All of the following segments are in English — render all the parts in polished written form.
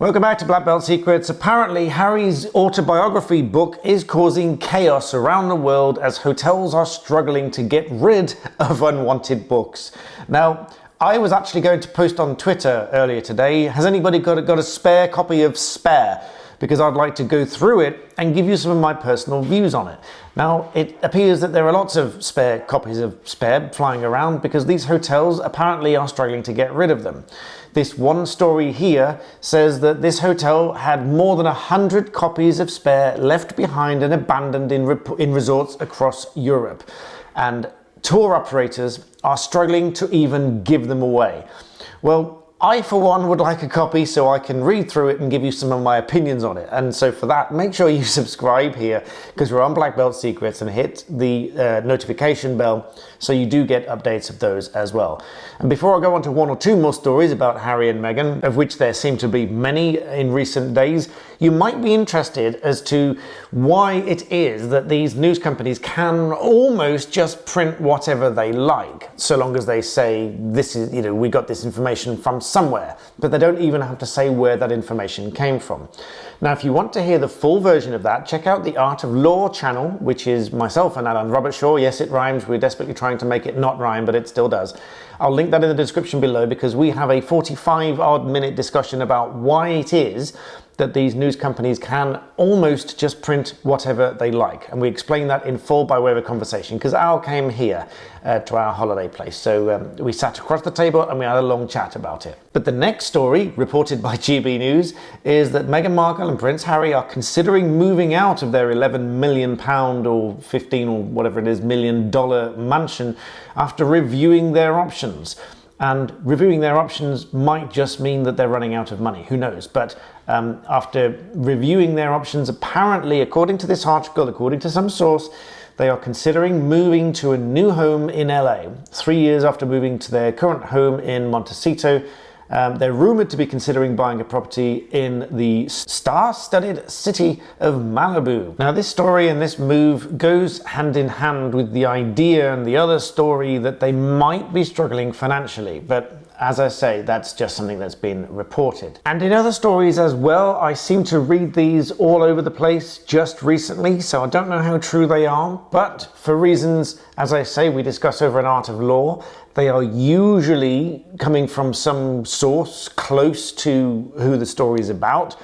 Welcome back to Black Belt Secrets. Apparently, Harry's autobiography book is causing chaos around the world as hotels are struggling to get rid of unwanted books. Now, I was actually going to post on Twitter earlier today, has anybody got a spare copy of Spare? Because I'd like to go through it and give you some of my personal views on it. Now, it appears that there are lots of spare copies of Spare flying around because these hotels apparently are struggling to get rid of them. This one story here says that this hotel had more than 100 copies of Spare left behind and abandoned in resorts across Europe. And tour operators are struggling to even give them away. Well, I, for one, would like a copy so I can read through it and give you some of my opinions on it. And so for that, make sure you subscribe here because we're on Black Belt Secrets, and hit the notification bell so you do get updates of those as well. And before I go on to one or two more stories about Harry and Meghan, of which there seem to be many in recent days, you might be interested as to why it is that these news companies can almost just print whatever they like, so long as they say, this is, we got this information from somewhere, but they don't even have to say where that information came from. Now, if you want to hear the full version of that, check out the Art of Law channel, which is myself and Alan Robertshaw. Yes, it rhymes. We're desperately trying to make it not rhyme, but it still does. I'll link that in the description below because we have a 45-odd minute discussion about why it is that these news companies can almost just print whatever they like. And we explain that in full by way of a conversation because Al came here to our holiday place. So we sat across the table and we had a long chat about it. But the next story, reported by GB News, is that Meghan Markle and Prince Harry are considering moving out of their £11 million or 15 or whatever it is $million mansion after reviewing their options. And reviewing their options might just mean that they're running out of money. Who knows? But after reviewing their options, apparently, according to this article, according to some source, they are considering moving to a new home in LA. 3 years after moving to their current home in Montecito, they're rumored to be considering buying a property in the star-studded city of Malibu. Now, this story and this move goes hand in hand with the idea and the other story that they might be struggling financially. But as I say, that's just something that's been reported. And in other stories as well, I seem to read these all over the place just recently, so I don't know how true they are. But for reasons, as I say, we discuss over an Art of Law, they are usually coming from some source close to who the story is about.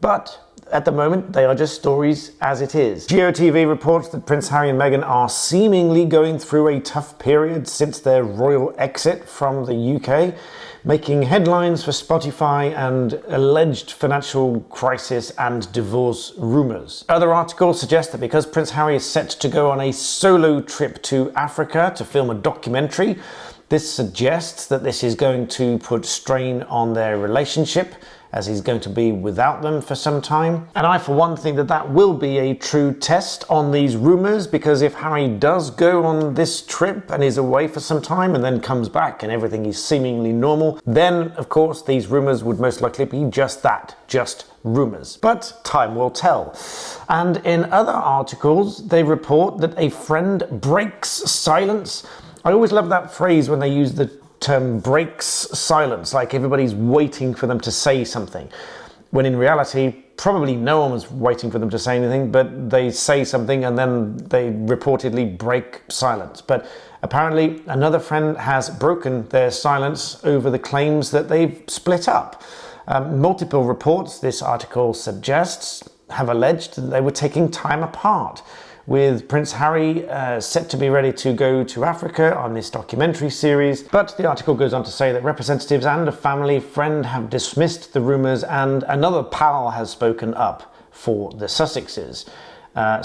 But at the moment, they are just stories as it is. GeoTV reports that Prince Harry and Meghan are seemingly going through a tough period since their royal exit from the UK, making headlines for Spotify and alleged financial crisis and divorce rumours. Other articles suggest that because Prince Harry is set to go on a solo trip to Africa to film a documentary, this suggests that this is going to put strain on their relationship, as he's going to be without them for some time. And I, for one, think that that will be a true test on these rumours, because if Harry does go on this trip and is away for some time and then comes back and everything is seemingly normal, then, of course, these rumours would most likely be just that, just rumours. But time will tell. And in other articles, they report that a friend breaks silence. I always love that phrase when they use the term breaks silence, like everybody's waiting for them to say something, when in reality probably no one was waiting for them to say anything, but they say something and then they reportedly break silence. But apparently another friend has broken their silence over the claims that they've split up. Multiple reports, this article suggests, have alleged that they were taking time apart, with Prince Harry set to be ready to go to Africa on this documentary series. But the article goes on to say that representatives and a family friend have dismissed the rumours, and another pal has spoken up for the Sussexes.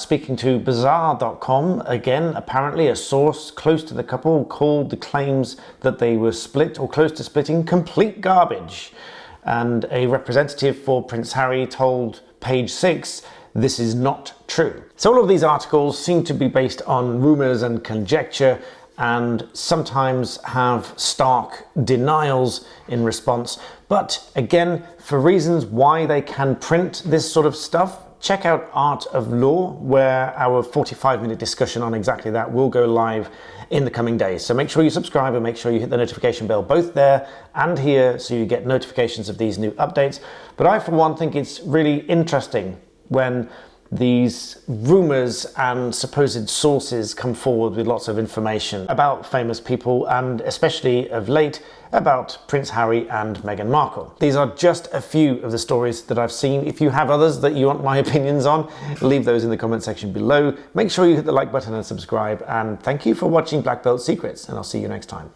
Speaking to Bazaar.com, again, apparently a source close to the couple called the claims that they were split or close to splitting complete garbage. And a representative for Prince Harry told Page 6 this is not true. So all of these articles seem to be based on rumours and conjecture, and sometimes have stark denials in response. But again, for reasons why they can print this sort of stuff, Check out Art of Law, where our 45-minute discussion on exactly that will go live in the coming days. So make sure you subscribe and make sure you hit the notification bell both there and here so you get notifications of these new updates. But I, for one, think it's really interesting when these rumours and supposed sources come forward with lots of information about famous people, and especially of late about Prince Harry and Meghan Markle. These are just a few of the stories that I've seen. If you have others that you want my opinions on, leave those in the comment section below. Make sure you hit the like button and subscribe, and thank you for watching Black Belt Secrets, and I'll see you next time.